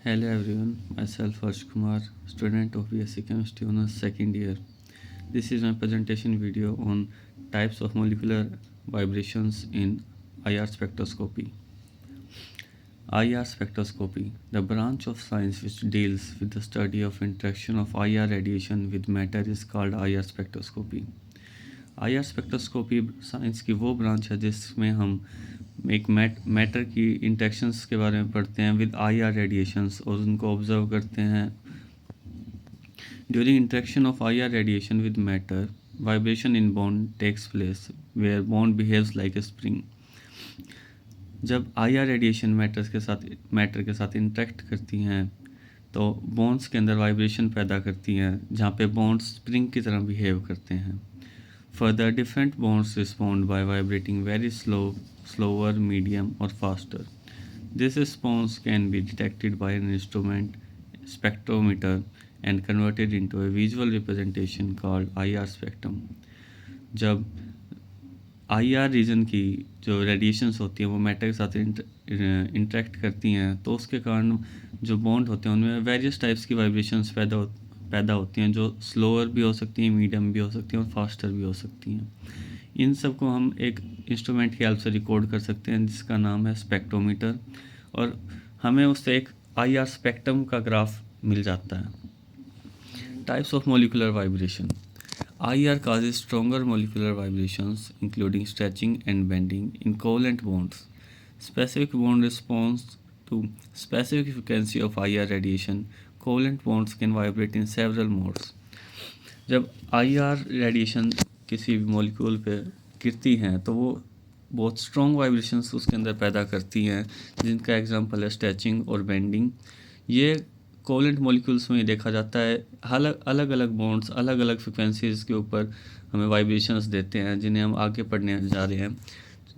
Hello everyone, myself Harsh Kumar, student of BSc Chemistry Honours second year. This is my presentation video on types of molecular vibrations in IR spectroscopy. IR spectroscopy, the branch of science which deals with the study of interaction of IR radiation with matter is called IR spectroscopy. IR spectroscopy science की वो branch है जिसमें हम एक matter की interactions के बारे में पढ़ते हैं विद IR रेडिएशंस और उनको ऑब्जर्व करते हैं. During interaction of IR radiation with matter, vibration in bond takes place where bond behaves like a spring. जब IR रेडिएशन मैटर के साथ इंटरेक्ट करती हैं तो बॉन्ड्स के अंदर वाइब्रेशन पैदा करती हैं जहाँ पे बॉन्ड्स स्प्रिंग की तरह बिहेव करते हैं. Further, different bonds respond by vibrating very slower, medium, or faster. This response can be detected by an instrument, spectrometer, and converted into a visual representation called IR spectrum. जब IR reason की जो radiations होती हैं वो matter के साथ interact करती हैं तो उसके कारण जो बॉन्ड होते हैं उनमें वेरियस टाइप्स की वाइब्रेशंस पैदा होती हैं जो स्लोअर भी हो सकती हैं, मीडियम भी हो सकती हैं और फास्टर भी हो सकती हैं. इन सब को हम एक इंस्ट्रूमेंट की हेल्प से रिकॉर्ड कर सकते हैं जिसका नाम है स्पेक्ट्रोमीटर और हमें उससे एक IR स्पेक्ट्रम का ग्राफ मिल जाता है. Types of molecular vibration. IR causes stronger molecular vibrations including stretching and bending in covalent bonds. Specific bond response to specific frequency of IR radiation, covalent bonds can vibrate in several modes. जब IR radiation किसी भी molecule पे गिरती हैं तो वो बहुत strong vibrations उसके अंदर पैदा करती हैं जिनका एग्जांपल है स्ट्रेचिंग और बेंडिंग. ये कोवलेंट मॉलिक्यूल्स में देखा जाता है. अलग अलग बॉन्ड्स अलग अलग फ्रिक्वेंसीज़ के ऊपर हमें वाइब्रेशंस देते हैं जिन्हें हम आगे पढ़ने जा रहे हैं.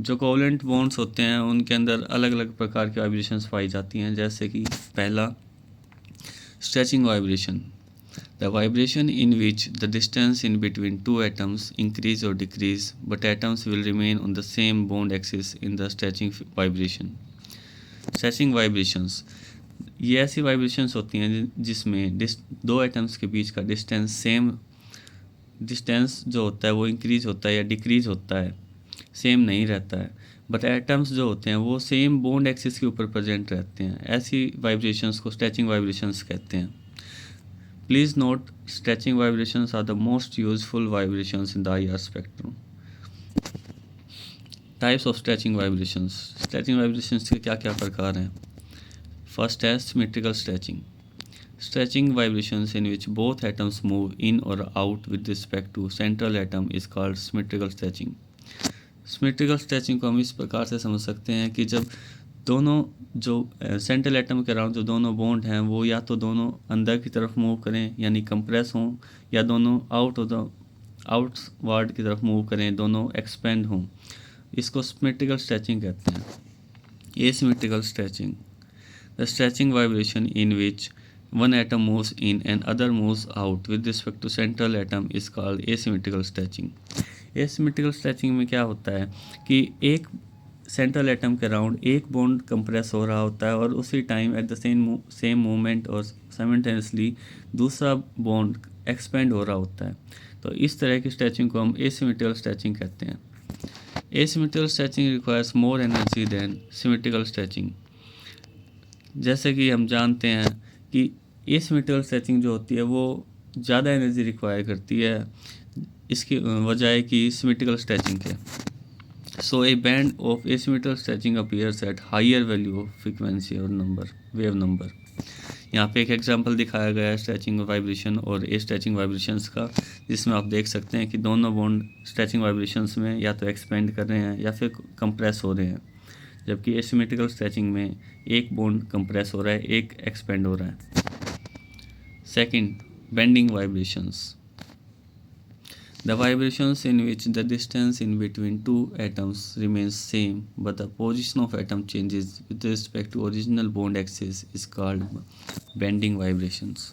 जो कोवलेंट बॉन्ड्स होते हैं उनके अंदर अलग अलग प्रकार की वाइब्रेशंस पाई जाती हैं जैसे कि पहला stretching vibration. The vibration in which the distance in between two atoms increase or decrease, but atoms will remain on the same bond axis in the stretching vibration. Stretching vibrations. ये ऐसी vibrations होती हैं जिसमें दो atoms के बीच का distance जो होता है वो इंक्रीज होता है या डिक्रीज होता है, सेम नहीं रहता है, बट एटम्स जो होते हैं वो सेम बॉन्ड एक्सिस के ऊपर प्रेजेंट रहते हैं. ऐसी वाइब्रेशंस को स्ट्रेचिंग वाइब्रेशंस कहते हैं. Please note, stretching vibrations are the most useful vibrations in the IR spectrum. Types of stretching vibrations. Stretching vibrations के क्या क्या प्रकार हैं? First है symmetrical stretching. Stretching vibrations in which both atoms move in or out with respect to central atom is called symmetrical stretching. Symmetrical stretching को हम इस प्रकार से समझ सकते हैं कि जब दोनों जो सेंट्रल एटम के अराउंड जो दोनों बॉन्ड हैं वो या तो दोनों अंदर की तरफ मूव करें यानी कंप्रेस हों या दोनों आउटवर्ड की तरफ मूव करें, दोनों एक्सपेंड हों. इसको सिमेट्रिकल स्ट्रेचिंग कहते हैं. Asymmetrical stretching. The stretching vibration in which one atom moves in and other moves out with respect to central atom is called asymmetrical stretching. Asymmetrical stretching में क्या होता है कि एक सेंट्रल एटम के अराउंड एक बॉन्ड कंप्रेस हो रहा होता है और उसी time at the same moment और साइमल्टेनियसली दूसरा बॉन्ड एक्सपेंड हो रहा होता है. तो इस तरह की स्ट्रेचिंग को हम एसिमेट्रिकल स्ट्रेचिंग कहते हैं. Asymmetrical stretching requires more energy than symmetrical stretching. जैसे कि हम जानते हैं कि एसिमेट्रिकल स्ट्रेचिंग जो होती है वो ज़्यादा एनर्जी रिक्वायर करती है इसकी वजह है कि सिमेट्रिकल स्ट्रेचिंग के. So a band of asymmetrical stretching appears at higher value of frequency or wave number. यहाँ पे एक एग्जांपल दिखाया गया है स्ट्रेचिंग वाइब्रेशन और ए स्ट्रेचिंग वाइब्रेशंस का, जिसमें आप देख सकते हैं कि दोनों बॉन्ड स्ट्रेचिंग वाइब्रेशंस में या तो एक्सपेंड कर रहे हैं या फिर कंप्रेस हो रहे हैं, जबकि एसिमेट्रिकल स्ट्रेचिंग में एक बॉन्ड कंप्रेस हो रहा है, एक एक्सपेंड हो रहा है. Second, bending vibrations. The vibrations in which the distance in between two atoms remains same but the position of atom changes with respect to original bond axis is called bending vibrations.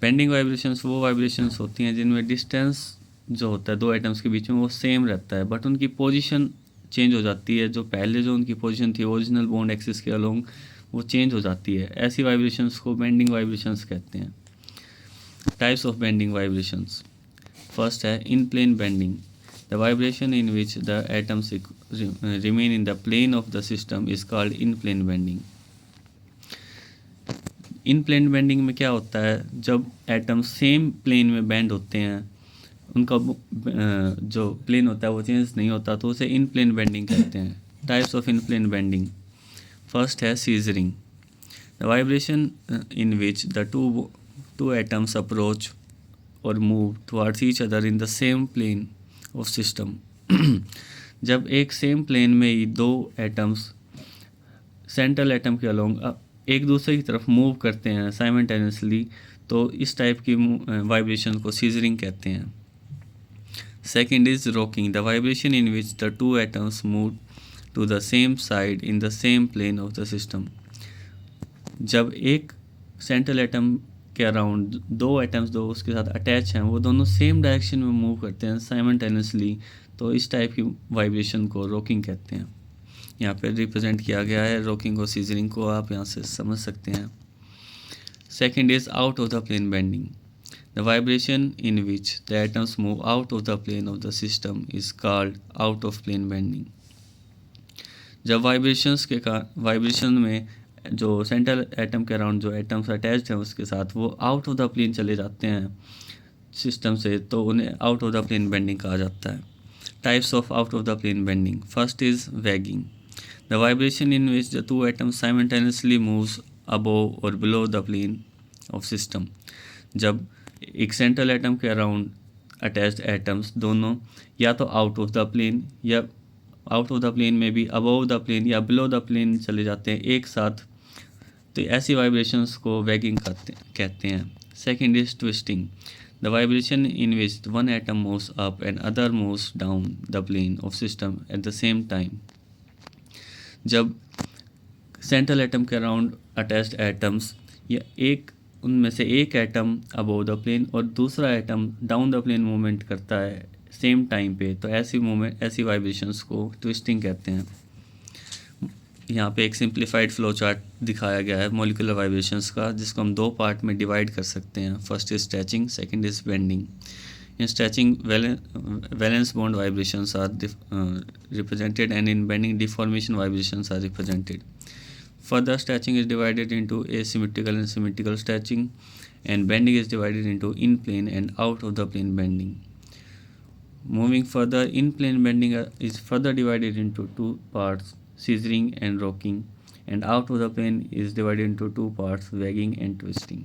Bending vibrations वो vibrations होती हैं जिनमें distance जो होता है दो atoms के बीच में वो सेम रहता है बट उनकी पोजीशन चेंज हो जाती है. जो पहले जो उनकी पोजीशन थी ओरिजिनल बॉन्ड एक्सिस के अलोंग वो चेंज हो जाती है। ऐसी वाइब्रेशंस को बेंडिंग वाइब्रेशंस कहते हैं। Types of bending vibrations. First है in plane bending, the vibration in which the atoms remain in the plane of the system is called in plane bending. In plane bending में क्या होता है, जब atoms same plane में bend होते हैं, उनका जो प्लेन होता है वो चेंज नहीं होता, तो उसे इन प्लेन बेंडिंग कहते हैं। Types of in plane bending. First है scissoring, the vibration in which the two atoms approach और move towards each other in the same plane of system. जब एक सेम प्लेन में ही दो एटम्स सेंट्रल एटम के अलोंग एक दूसरे की तरफ मूव करते हैं साइमल्टेनियसली, तो इस टाइप की वाइब्रेशन को सीजरिंग कहते हैं। Second is rocking, the vibration in which the two atoms move to the same side in the same plane of the system. जब एक सेंट्रल एटम के अराउंड दो एटम्स दो उसके साथ अटैच हैं, वो दोनों सेम डायरेक्शन में मूव करते हैं साइमल्टेनियसली, तो इस टाइप की वाइब्रेशन को रॉकिंग कहते हैं। यहाँ पे रिप्रेजेंट किया गया है रॉकिंग और सीजरिंग को, आप यहाँ से समझ सकते हैं। Second is out of the plane bending, the vibration in which the atoms move out of the plane of the system is called out of plane bending. जब वाइब्रेशन में जो सेंट्रल एटम के अराउंड जो atoms attached हैं उसके साथ वो out of the plane चले जाते हैं सिस्टम से, तो उन्हें out of the plane bending कहा जाता है। Types of out of the plane bending. First is wagging, the vibration in which the two atoms simultaneously moves above और below the plane of system. जब एक central atom के around attached atoms दोनों या तो आउट ऑफ द प्लेन या out of the plane में भी अबोव द प्लेन या बिलो द प्लेन चले जाते हैं एक साथ, तो ऐसी वाइब्रेशंस को वैगिंग कहते हैं। Second is twisting, the vibration in which one atom moves up and other moves down the plane of system at the same time. जब सेंट्रल एटम के अराउंड अटैच्ड एटम्स या एक उनमें से एक एटम अबोव द प्लेन और दूसरा atom down the plane movement करता है सेम टाइम पे, तो ऐसी वाइब्रेशंस को ट्विस्टिंग कहते हैं। यहाँ पे एक सिंप्लीफाइड फ्लो चार्ट दिखाया गया है मॉलिक्यूलर वाइब्रेशंस का, जिसको हम दो पार्ट में डिवाइड कर सकते हैं। First is stretching, second is bending. In stretching, valence bond vibrations are represented, and in bending, deformation vibrations are represented. Further, stretching is divided into asymmetrical and symmetrical stretching, and bending is divided into in-plane and out-of-the-plane bending. Moving further, in-plane bending is further divided into two parts, scissoring and rocking, and out-of-the-plane is divided into two parts, wagging and twisting.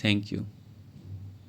Thank you.